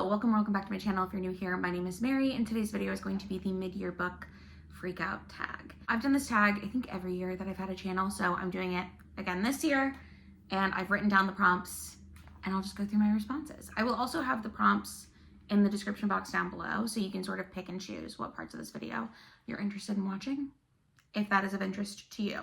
welcome back to my channel. If you're new here, my name is Mary, and today's video is going to be the mid-year book freakout tag. I've done this tag, I think, every year that I've had a channel, so I'm doing it again this year, and I've written down the prompts, and I'll just go through my responses. I will also have the prompts in the description box down below, so you can sort of pick and choose what parts of this video you're interested in watching, if that is of interest to you.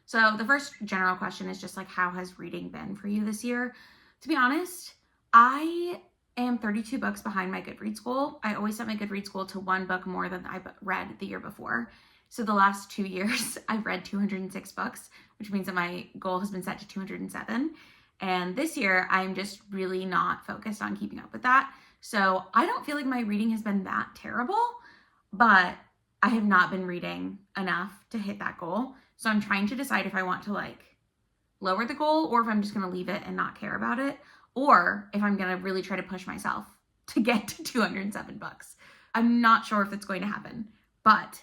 So the first general question is just like, how has reading been for you this year? To be honest, I am 32 books behind my Goodreads goal. I always set my Goodreads goal to one book more than I read the year before. So the last 2 years, I've read 206 books, which means that my goal has been set to 207. And this year, I'm just really not focused on keeping up with that. So I don't feel like my reading has been that terrible, but I have not been reading enough to hit that goal. So I'm trying to decide if I want to lower the goal, or if I'm just going to leave it and not care about it, or if I'm going to really try to push myself to get to 207 books. I'm not sure if it's going to happen, but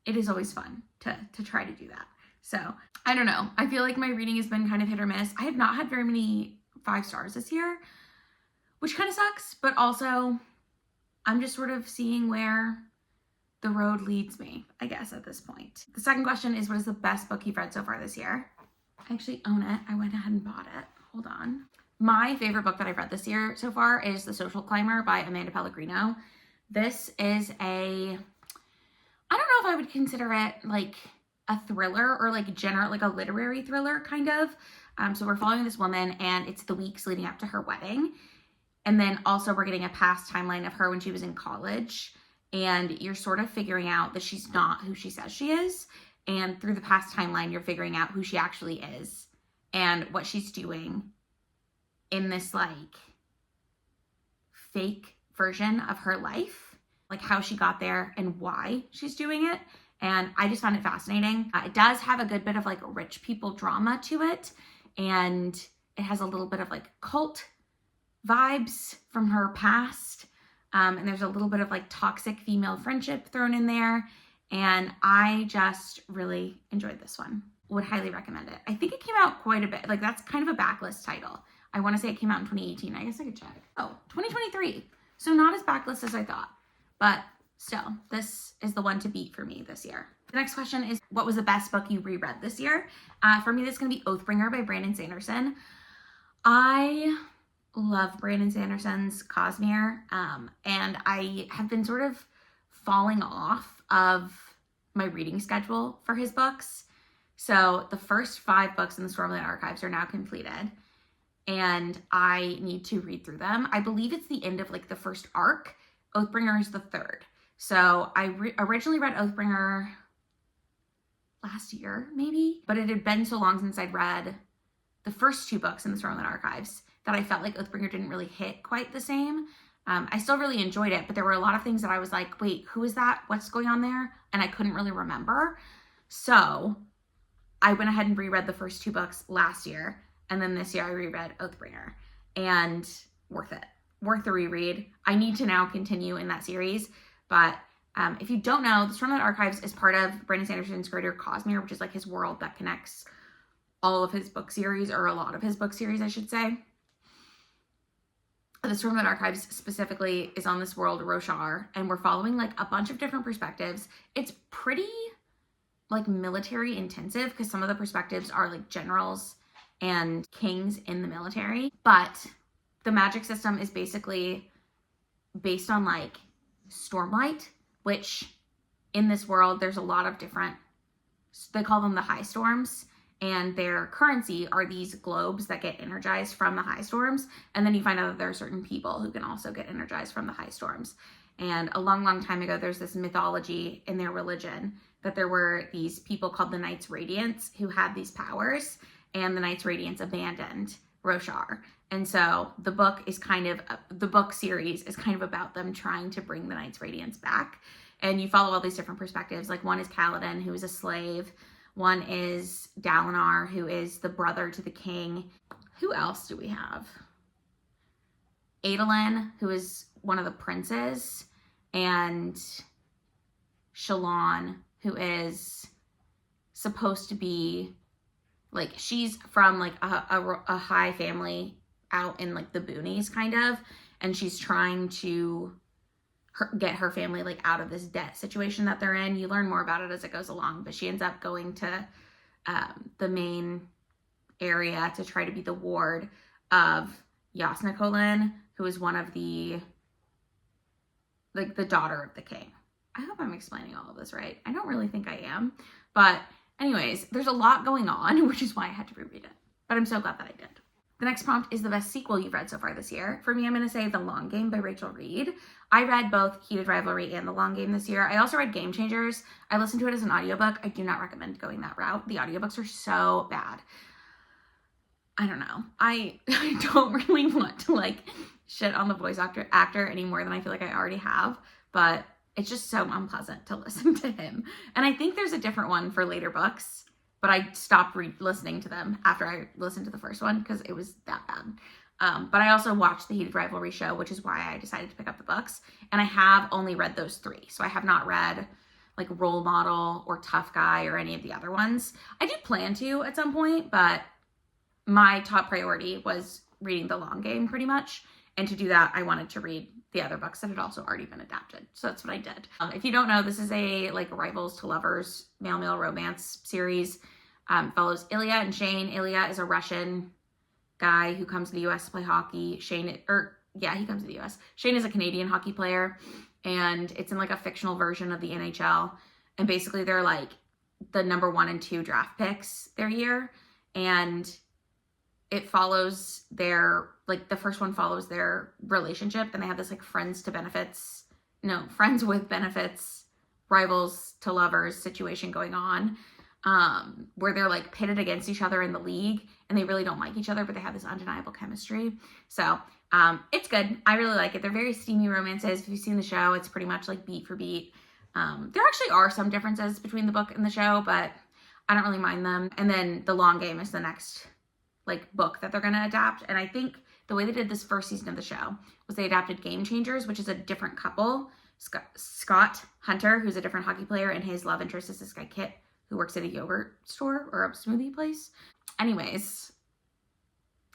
it is always fun to try to do that. So I don't know. I feel like my reading has been kind of hit or miss. I have not had very many 5 stars this year, which kind of sucks, but also I'm just sort of seeing where the road leads me, I guess, at this point. The second question is, what is the best book you've read so far this year? I actually own it. I went ahead and bought it. Hold on. My favorite book that I've read this year so far is The Social Climber by Amanda Pellegrino. This is I don't know if I would consider it like a thriller or like a literary thriller kind of. So we're following this woman, and it's the weeks leading up to her wedding. And then also we're getting a past timeline of her when she was in college. And you're sort of figuring out that she's not who she says she is. And through the past timeline, you're figuring out who she actually is and what she's doing in this fake version of her life, like how she got there and why she's doing it. And I just found it fascinating. It does have a good bit of rich people drama to it. And it has a little bit of cult vibes from her past. And there's a little bit of toxic female friendship thrown in there. And I just really enjoyed this one. Would highly recommend it. I think it came out quite a bit. That's kind of a backlist title. I want to say it came out in 2018. I guess I could check. Oh, 2023. So not as backlist as I thought. But still, this is the one to beat for me this year. The next question is, what was the best book you reread this year? For me, this is going to be Oathbringer by Brandon Sanderson. I love Brandon Sanderson's Cosmere, and I have been sort of falling off of my reading schedule for his books. So the first 5 books in the Stormlight Archives are now completed, and I need to read through them. I believe it's the end of the first arc. Oathbringer is the 3rd. So I originally read Oathbringer last year, maybe, but it had been so long since I'd read the first 2 books in the Stormlight Archives that I felt like Oathbringer didn't really hit quite the same. I still really enjoyed it, but there were a lot of things that I was like, wait, who is that? What's going on there? And I couldn't really remember. So I went ahead and reread the first 2 books last year. And then this year I reread Oathbringer, and worth it. Worth the reread. I need to now continue in that series. But if you don't know, the Stormlight Archives is part of Brandon Sanderson's greater Cosmere, which is his world that connects all of his book series, or a lot of his book series, I should say. The Stormlight Archives specifically is on this world, Roshar, and we're following a bunch of different perspectives. It's pretty military intensive, because some of the perspectives are generals and kings in the military, but the magic system is basically based on Stormlight, which in this world there's a lot of different, they call them the high storms. And their currency are these globes that get energized from the high storms. And then you find out that there are certain people who can also get energized from the high storms. And a long, long time ago, there's this mythology in their religion that there were these people called the Knights Radiants who had these powers. And the Knights Radiants abandoned Roshar. And so the book series is kind of about them trying to bring the Knights Radiants back. And you follow all these different perspectives. One is Kaladin, who is a slave. One is Dalinar, who is the brother to the king. Who else do we have? Adolin, who is one of the princes. And Shallan, who is supposed to be, she's from a high family out in the boonies kind of. and she's trying to get her family like out of this debt situation that they're in. You learn more about it as it goes along, but she ends up going to the main area to try to be the ward of Jasna Kholin, who is one of the daughter of the king. I hope I'm explaining all of this right. I don't really think I am, but anyways, there's a lot going on, which is why I had to reread it, but I'm so glad that I did. The next prompt is the best sequel you've read so far this year. For me, I'm going to say The Long Game by Rachel Reed. I read both Heated Rivalry and The Long Game this year. I also read Game Changers. I listened to it as an audiobook. I do not recommend going that route. The audiobooks are so bad. I don't know. I don't really want to like shit on the voice actor any more than I feel like I already have, but it's just so unpleasant to listen to him. And I think there's a different one for later books, but I stopped listening to them after I listened to the first one because it was that bad. But I also watched the Heated Rivalry show, which is why I decided to pick up the books. And I have only read those 3. So I have not read like Role Model or Tough Guy or any of the other ones. I do plan to at some point, but my top priority was reading The Long Game pretty much. And to do that, I wanted to read the other books that had also already been adapted. So that's what I did. If you don't know, this is a like rivals to lovers male romance series. Follows Ilya and Shane. Ilya is a Russian guy who comes to the U.S. to play hockey. He comes to the U.S. Shane is a Canadian hockey player, and it's in like a fictional version of the NHL. And basically they're like the number 1 and 2 draft picks their year. And it follows their, like the first one follows their relationship, and they have this like friends with benefits, rivals to lovers situation going on, where they're like pitted against each other in the league, and they really don't like each other, but they have this undeniable chemistry. So it's good. I really like it. They're very steamy romances. If you've seen the show, it's pretty much like beat for beat. There actually are some differences between the book and the show, but I don't really mind them. And then The Long Game is the next like book that they're going to adapt. And I think the way they did this first season of the show was they adapted Game Changers, which is a different couple. Scott Hunter, who's a different hockey player, and his love interest is this guy Kit, who works at a yogurt store or a smoothie place. Anyways,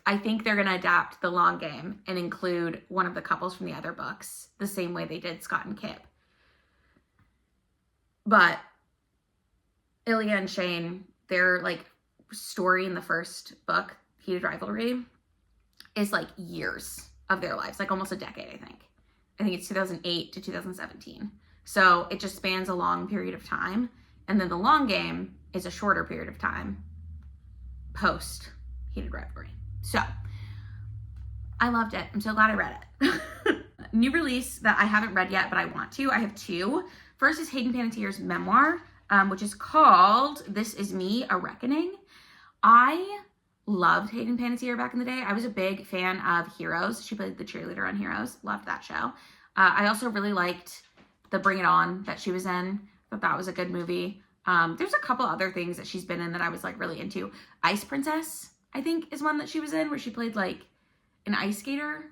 I think they're going to adapt The Long Game and include one of the couples from the other books the same way they did Scott and Kip. But Ilya and Shane, their like story in the first book, Heated Rivalry, is like years of their lives, like almost a decade, I think. I think it's 2008 to 2017. So it just spans a long period of time. And then The Long Game is a shorter period of time post Heated Rivalry. So I loved it. I'm so glad I read it. New release that I haven't read yet, but I want to. I have 2. First is Hayden Panettiere's memoir, which is called This Is Me, A Reckoning. I loved Hayden Panettiere back in the day. I was a big fan of Heroes. She played the cheerleader on Heroes. Loved that show. I also really liked the Bring It On that she was in. Thought that was a good movie. There's a couple other things that she's been in that I was like really into. Ice Princess, I think, is one that she was in, where she played like an ice skater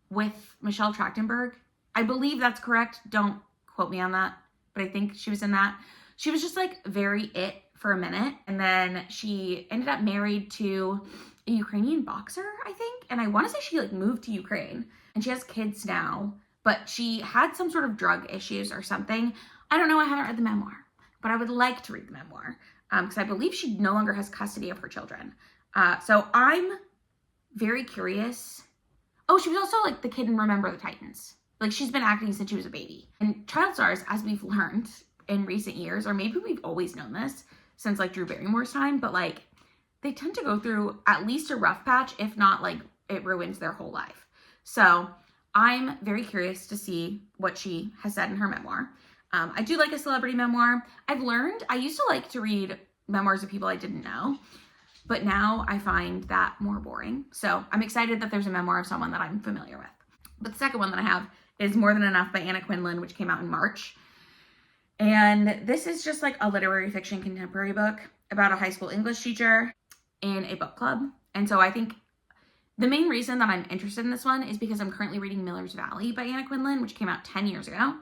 with Michelle Trachtenberg. I believe that's correct. Don't quote me on that, but I think she was in that. She was just like very it for a minute, and then she ended up married to a Ukrainian boxer, I think, and I want to say she like moved to Ukraine, and she has kids now, but she had some sort of drug issues or something. I don't know. I haven't read the memoir, but I would like to read the memoir because I believe she no longer has custody of her children. So I'm very curious. Oh, she was also like the kid in Remember the Titans. Like she's been acting since she was a baby. And child stars, as we've learned in recent years, or maybe we've always known this since like Drew Barrymore's time, but like they tend to go through at least a rough patch, if not like it ruins their whole life. So I'm very curious to see what she has said in her memoir. I do like a celebrity memoir. I've learned, I used to like to read memoirs of people I didn't know, but now I find that more boring. So I'm excited that there's a memoir of someone that I'm familiar with. But the second one that I have is More Than Enough by Anna Quindlen, which came out in March. And this is just like a literary fiction contemporary book about a high school English teacher in a book club. And so I think the main reason that I'm interested in this one is because I'm currently reading Miller's Valley by Anna Quindlen, which came out 10 years ago,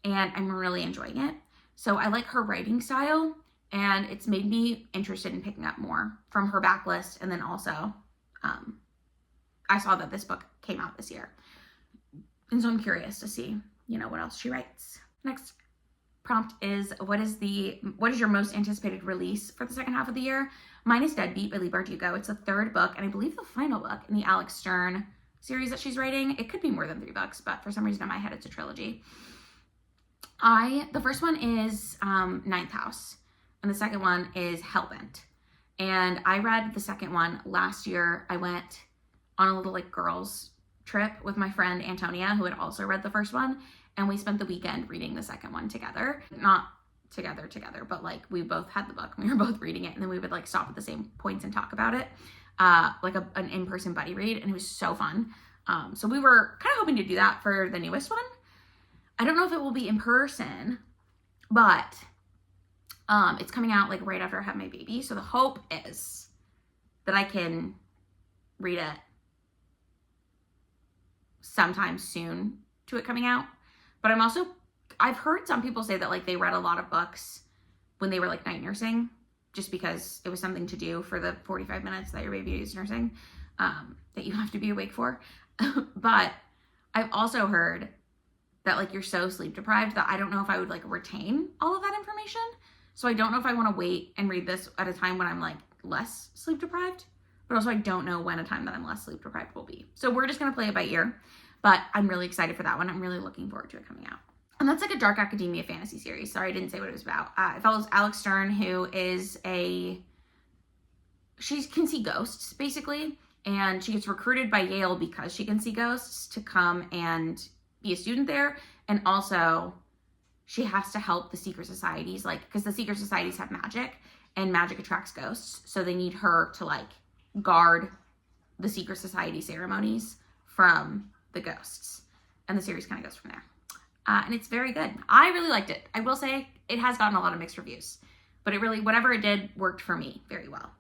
and I'm really enjoying it. So I like her writing style, and it's made me interested in picking up more from her backlist, and then also I saw that this book came out this year. And so I'm curious to see, what else she writes. Next prompt is, what is your most anticipated release for the second half of the year? Mine is Deadbeat by Leigh Bardugo. It's the third book, and I believe the final book in the Alex Stern series that she's writing. It could be more than 3 books, but for some reason in my head it's a trilogy. The first one is Ninth House, and the second one is Hellbent. And I read the second one last year. I went on a little girls trip with my friend Antonia, who had also read the first one, and we spent the weekend reading the second one together. Not together, but we both had the book and we were both reading it, and then we would stop at the same points and talk about it, an in-person buddy read, and it was so fun. So we were kind of hoping to do that for the newest one. I don't know if it will be in person, but it's coming out right after I have my baby. So the hope is that I can read it sometime soon to it coming out. But I've heard some people say that they read a lot of books when they were night nursing, just because it was something to do for the 45 minutes that your baby is nursing, that you have to be awake for. But I've also heard that you're so sleep deprived that I don't know if I would retain all of that information. So I don't know if I want to wait and read this at a time when I'm less sleep deprived, but also I don't know when a time that I'm less sleep deprived will be. So we're just going to play it by ear, but I'm really excited for that one. I'm really looking forward to it coming out. And that's a dark academia fantasy series. Sorry, I didn't say what it was about. It follows Alex Stern, who is she can see ghosts basically. And she gets recruited by Yale because she can see ghosts to come and be a student there. And also she has to help the secret societies, because the secret societies have magic and magic attracts ghosts. So they need her to guard the secret society ceremonies from the ghosts. And the series kind of goes from there. And it's very good. I really liked it. I will say it has gotten a lot of mixed reviews, but it really, whatever it did worked for me very well.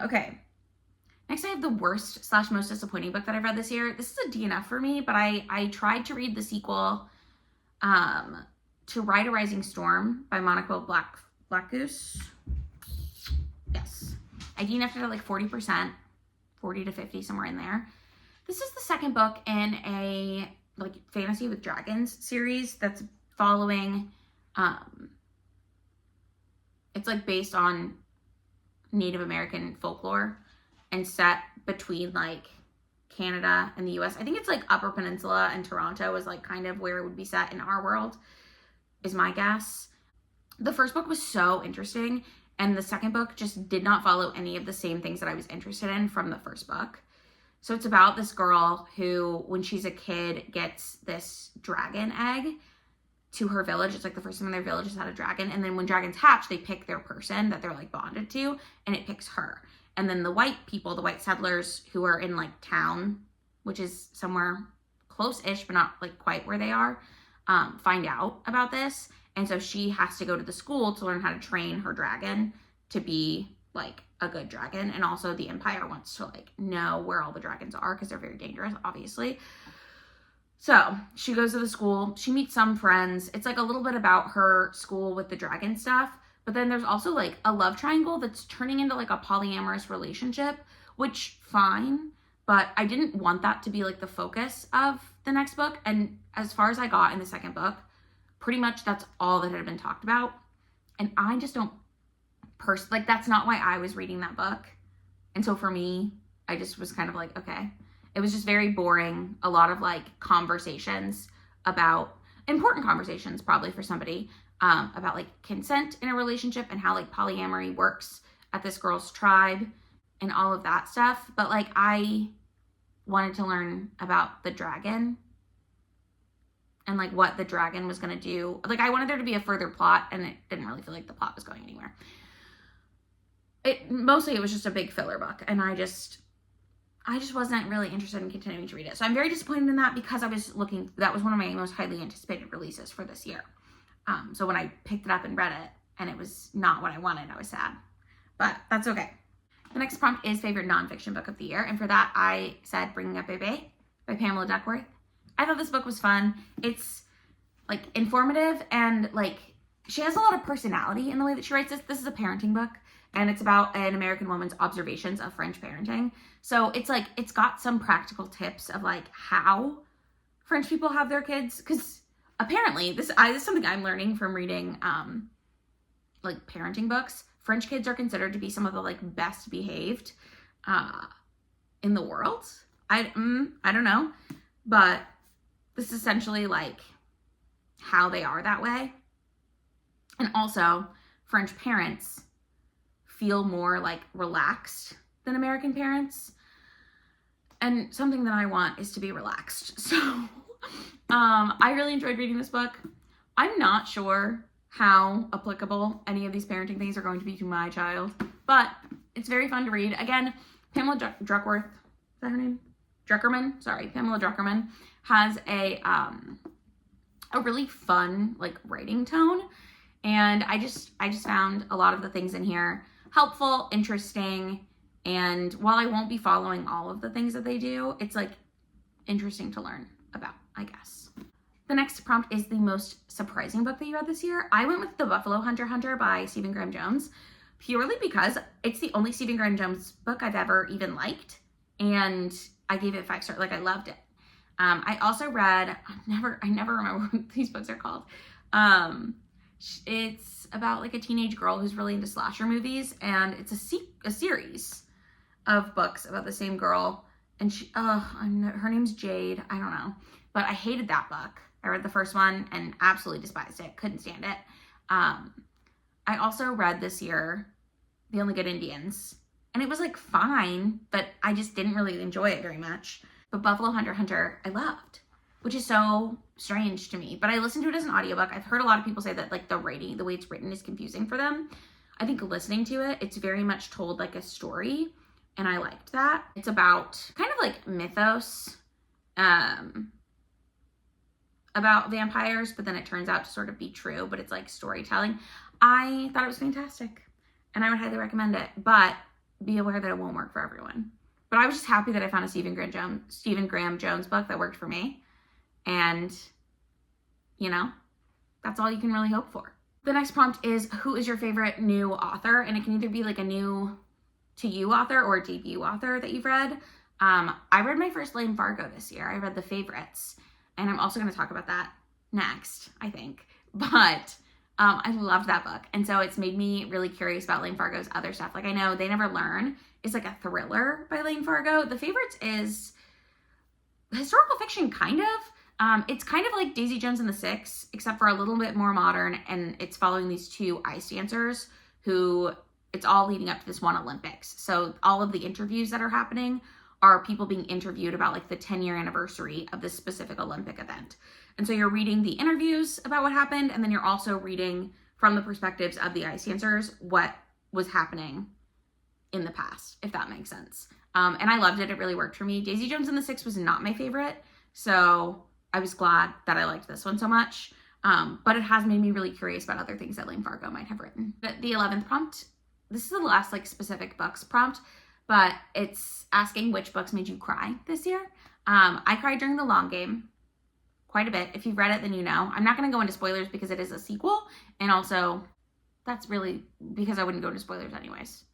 Okay. Next, I have the worst / most disappointing book that I've read this year. This is a DNF for me, but I tried to read the sequel to Ride a Rising Storm by Monica Blackgoose. Yes. I DNF'd it at 40%, 40 to 50, somewhere in there. This is the second book in a Fantasy with Dragons series that's following, it's based on Native American folklore and set between Canada and the US. I think it's Upper Peninsula, and Toronto is kind of where it would be set in our world, is my guess. The first book was so interesting, and the second book just did not follow any of the same things that I was interested in from the first book. So it's about this girl who, when she's a kid, gets this dragon egg to her village. It's the first time in their village has had a dragon. And then when dragons hatch, they pick their person that they're bonded to, and it picks her. And then the white people, the white settlers who are in town, which is somewhere close-ish, but not quite where they are, find out about this. And so she has to go to the school to learn how to train her dragon to be a good dragon. And also the Empire wants to know where all the dragons are, because they're very dangerous, obviously. So she goes to the school, she meets some friends. It's a little bit about her school with the dragon stuff, but then there's also a love triangle that's turning into a polyamorous relationship, which fine, but I didn't want that to be the focus of the next book. And as far as I got in the second book, pretty much that's all that had been talked about. And I just don't that's not why I was reading that book. And so for me, I just was kind of okay. It was just very boring. A lot of conversations about, important conversations probably for somebody, about consent in a relationship and how polyamory works at this girl's tribe and all of that stuff. But I wanted to learn about the dragon and what the dragon was going to do. I wanted there to be a further plot, and it didn't really feel like the plot was going anywhere. It was just a big filler book, and I just wasn't really interested in continuing to read it. So I'm very disappointed in that, because that was one of my most highly anticipated releases for this year. So when I picked it up and read it and it was not what I wanted, I was sad, but that's okay. The next prompt is favorite nonfiction book of the year. And for that, I said Bringing Up Bebe by Pamela Duckworth. I thought this book was fun. It's informative, and she has a lot of personality in the way that she writes this. This is a parenting book, and it's about an American woman's observations of French parenting. So it's like, it's got some practical tips of like how French people have their kids. Because apparently, this is something I'm learning from reading like parenting books. French kids are considered to be some of the like best behaved in the world. I don't know, but this is essentially like how they are that way. And also, French parents feel more like relaxed than American parents. And something that I want is to be relaxed. So I really enjoyed reading this book. I'm not sure how applicable any of these parenting things are going to be to my child, but it's very fun to read. Again, Pamela Druckerman, is that her name? Druckerman? Sorry, Pamela Druckerman has a really fun like writing tone. And I just found a lot of the things in here helpful, interesting, and while I won't be following all of the things that they do, it's like interesting to learn about, I guess. The next prompt is the most surprising book that you read this year. I went with The Buffalo Hunter by Stephen Graham Jones, purely because it's the only Stephen Graham Jones book I've ever even liked, and I gave it 5 stars. Like, I loved it. I also read, I never remember what these books are called. It's about like a teenage girl who's really into slasher movies, and it's a series of books about the same girl, and her name's Jade. I don't know, but I hated that book. I read the first one and absolutely despised it. Couldn't stand it. I also read this year The Only Good Indians, and it was like fine, but I just didn't really enjoy it very much. But Buffalo Hunter I loved, which is so strange to me. But I listened to it as an audiobook. I've heard a lot of people say that like the writing, the way it's written is confusing for them. I think listening to it, it's very much told like a story, and I liked that. It's about kind of like mythos about vampires, but then it turns out to sort of be true, but it's like storytelling. I thought it was fantastic, and I would highly recommend it, but be aware that it won't work for everyone. But I was just happy that I found a Stephen Graham Jones book that worked for me. And, you know, that's all you can really hope for. The next prompt is, who is your favorite new author? And it can either be like a new to you author or a debut author that you've read. I read my first Lane Fargo this year. I read The Favorites. And I'm also going to talk about that next, I think. But I loved that book. And so it's made me really curious about Lane Fargo's other stuff. Like, I know They Never Learn is like a thriller by Lane Fargo. The Favorites is historical fiction, kind of. It's kind of like Daisy Jones and the Six, except for a little bit more modern, and it's following these 2 ice dancers who, it's all leading up to this one Olympics. So all of the interviews that are happening are people being interviewed about like the 10-year anniversary of this specific Olympic event. And so you're reading the interviews about what happened, and then you're also reading from the perspectives of the ice dancers what was happening in the past, if that makes sense. And I loved it. It really worked for me. Daisy Jones and the Six was not my favorite, so I was glad that I liked this one so much. But it has made me really curious about other things that Lane Fargo might have written. But the 11th prompt, this is the last like specific books prompt, but it's asking which books made you cry this year. I cried during The Long Game quite a bit. If you've read it, then you know. I'm not going to go into spoilers because it is a sequel, and also that's really because I wouldn't go into spoilers anyways.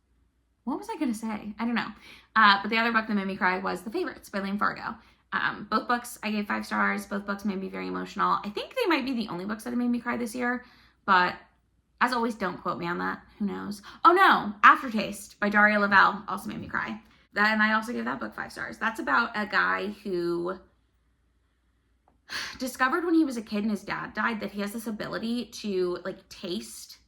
What was I going to say? I don't know. But the other book that made me cry was The Favorites by Lane Fargo. Both books I gave 5 stars. Both books made me very emotional. I think they might be the only books that have made me cry this year, but as always, don't quote me on that. Who knows? Oh no, Aftertaste by Daria Lavelle also made me cry. And I also gave that book 5 stars. That's about a guy who discovered when he was a kid and his dad died that he has this ability to like taste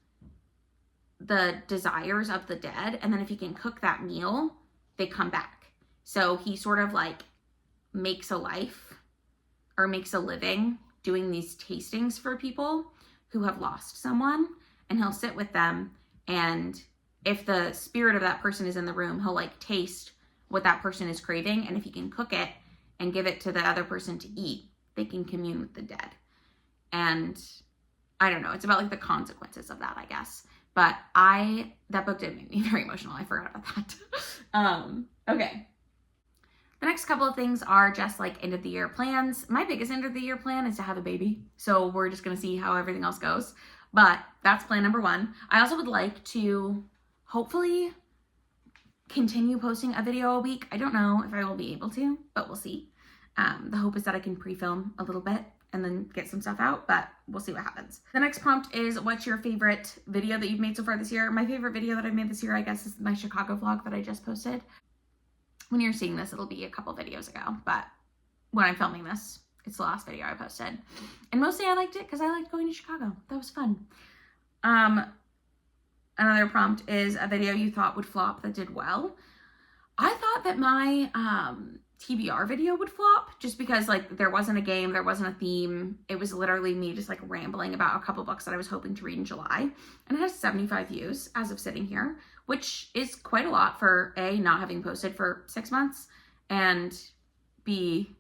the desires of the dead, and then if he can cook that meal, they come back. So he sort of like makes a life or makes a living doing these tastings for people who have lost someone, and he'll sit with them, and if the spirit of that person is in the room, he'll like taste what that person is craving, and if he can cook it and give it to the other person to eat, they can commune with the dead. And I don't know, it's about like the consequences of that, I guess. But that book did make me very emotional. I forgot about that. Okay. The next couple of things are just like end of the year plans. My biggest end of the year plan is to have a baby. So we're just going to see how everything else goes. But that's plan number one. I also would like to hopefully continue posting a video a week. I don't know if I will be able to, but we'll see. The hope is that I can pre-film a little bit and then get some stuff out, but we'll see what happens. The next prompt is, what's your favorite video that you've made so far this year? My favorite video that I've made this year, I guess, is my Chicago vlog that I just posted. When you're seeing this, it'll be a couple videos ago, but when I'm filming this, it's the last video I posted. And mostly I liked it because I liked going to Chicago. That was fun. Another prompt is a video you thought would flop that did well. I thought that my TBR video would flop just because like there wasn't a game, there wasn't a theme. It was literally me just like rambling about a couple books that I was hoping to read in July. And it has 75 views as of sitting here, which is quite a lot for A, not having posted for 6 months, and B,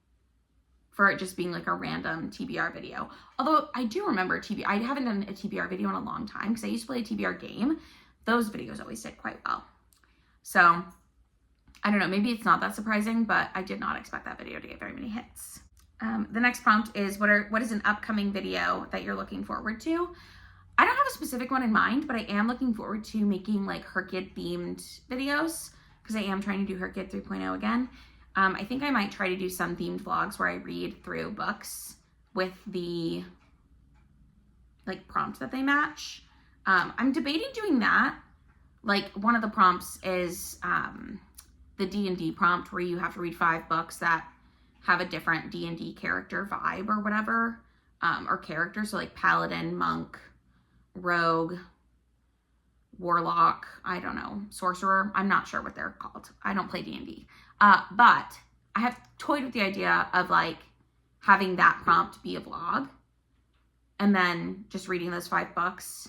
for it just being like a random TBR video. Although I do remember I haven't done a TBR video in a long time because I used to play a TBR game. Those videos always did quite well. So I don't know, maybe it's not that surprising, but I did not expect that video to get very many hits. The next prompt is, what is an upcoming video that you're looking forward to? I don't have a specific one in mind, but I am looking forward to making like Herkid themed videos because I am trying to do Herkid 3.0 again. I think I might try to do some themed vlogs where I read through books with the like prompt that they match. I'm debating doing that. Like one of the prompts is the D&D prompt where you have to read 5 books that have a different D&D character vibe or whatever, or character. So like paladin, monk, rogue, warlock, I don't know, sorcerer. I'm not sure what they're called. I don't play D&D. But I have toyed with the idea of like having that prompt be a vlog and then just reading those 5 books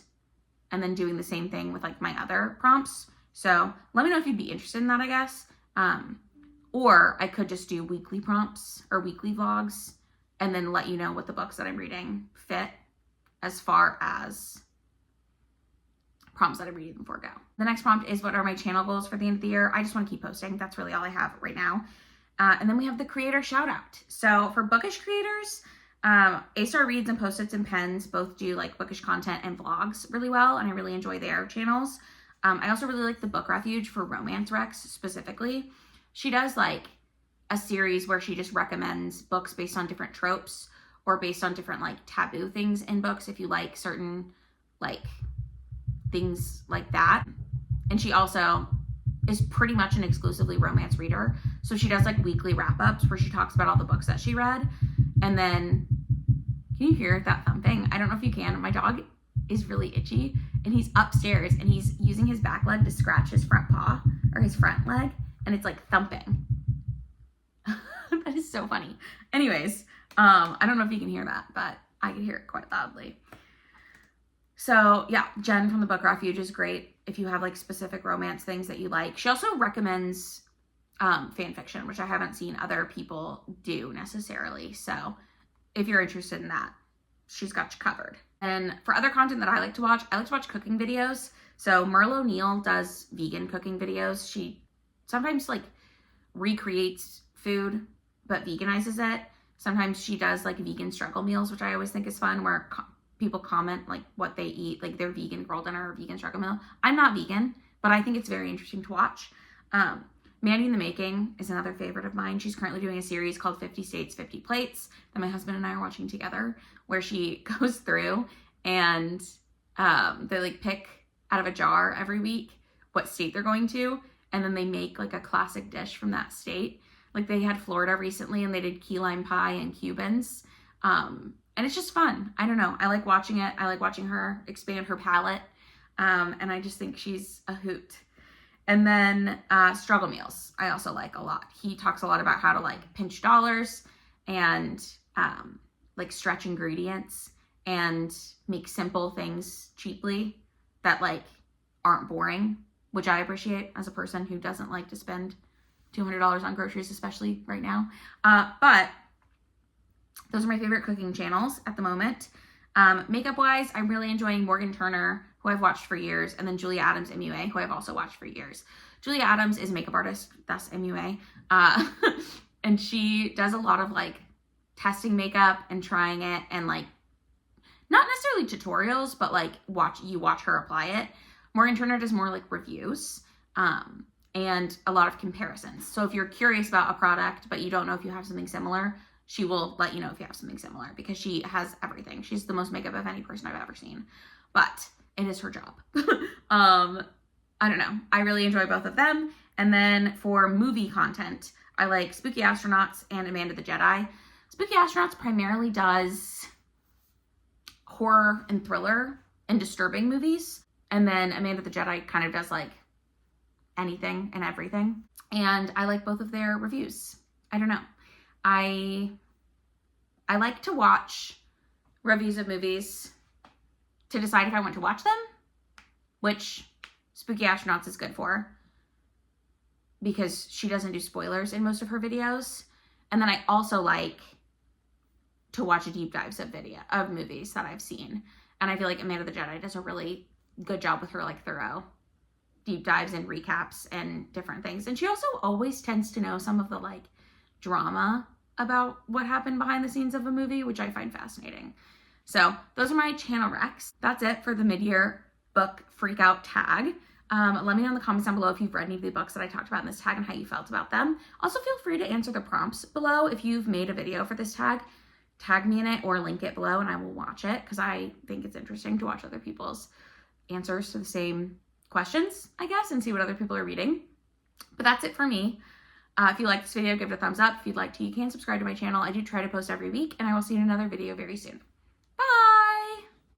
and then doing the same thing with like my other prompts. So let me know if you'd be interested in that, I guess. Or I could just do weekly prompts or weekly vlogs and then let you know what the books that I'm reading fit as far as prompts that I'm reading before go. The next prompt is, what are my channel goals for the end of the year? I just want to keep posting. That's really all I have right now. And then we have the creator shout out. So for bookish creators, A-Star Reads and Post-its and Pens both do like bookish content and vlogs really well, and I really enjoy their channels. I also really like the Book Refuge for Romance Recs specifically. She does like a series where she just recommends books based on different tropes or based on different like taboo things in books if you like certain like things like that. And she also is pretty much an exclusively romance reader. So she does like weekly wrap-ups where she talks about all the books that she read. And then, can you hear that thumping? I don't know if you can. My dog is really itchy and he's upstairs and he's using his back leg to scratch his front paw or his front leg, and it's like thumping. That is so funny. Anyways, I don't know if you can hear that, but I can hear it quite loudly. So yeah, Jen from the Book Refuge is great if you have like specific romance things that you like. She also recommends fan fiction, which I haven't seen other people do necessarily. So if you're interested in that, she's got you covered. And for other content that I like to watch cooking videos. So Merle O'Neill does vegan cooking videos. She sometimes like recreates food, but veganizes it. Sometimes she does like vegan struggle meals, which I always think is fun, where people comment like what they eat, like their vegan girl dinner or vegan struggle meal. I'm not vegan, but I think it's very interesting to watch. Mandy in the Making is another favorite of mine. She's currently doing a series called 50 States, 50 Plates that my husband and I are watching together, where she goes through and they like pick out of a jar every week what state they're going to, and then they make like a classic dish from that state. Like they had Florida recently and they did key lime pie and Cubans. And it's just fun. I don't know. I like watching it. I like watching her expand her palette. And I just think she's a hoot. And then struggle meals, I also like a lot. He talks a lot about how to like pinch dollars and like stretch ingredients and make simple things cheaply that like aren't boring, which I appreciate as a person who doesn't like to spend $200 on groceries, especially right now. But those are my favorite cooking channels at the moment. Makeup wise, I'm really enjoying Morgan Turner, who I've watched for years, and then Julia Adams MUA, who I've also watched for years. Julia Adams is a makeup artist, thus MUA. And she does a lot of like testing makeup and trying it and like not necessarily tutorials, but like watch her apply it. Maureen Turner does more like reviews and a lot of comparisons. So if you're curious about a product, but you don't know if you have something similar, she will let you know if you have something similar because she has everything. She's the most makeup of any person I've ever seen, but it is her job. I don't know. I really enjoy both of them. And then for movie content, I like Spooky Astronauts and Amanda the Jedi. Spooky Astronauts primarily does horror and thriller and disturbing movies. And then Amanda the Jedi kind of does like anything and everything. And I like both of their reviews. I don't know. I like to watch reviews of movies to decide if I want to watch them, which Spooky Astronauts is good for because she doesn't do spoilers in most of her videos. And then I also like to watch deep dives of movies that I've seen. And I feel like Amanda the Jedi does a really good job with her like thorough deep dives and recaps and different things. And she also always tends to know some of the like drama about what happened behind the scenes of a movie, which I find fascinating. So those are my channel recs. That's it for the mid-year book freak out tag. Let me know in the comments down below if you've read any of the books that I talked about in this tag and how you felt about them. Also feel free to answer the prompts below. If you've made a video for this tag, tag me in it or link it below and I will watch it because I think it's interesting to watch other people's answers to the same questions, I guess, and see what other people are reading. But that's it for me. If you like this video, give it a thumbs up. If you'd like to, you can subscribe to my channel. I do try to post every week, and I will see you in another video very soon.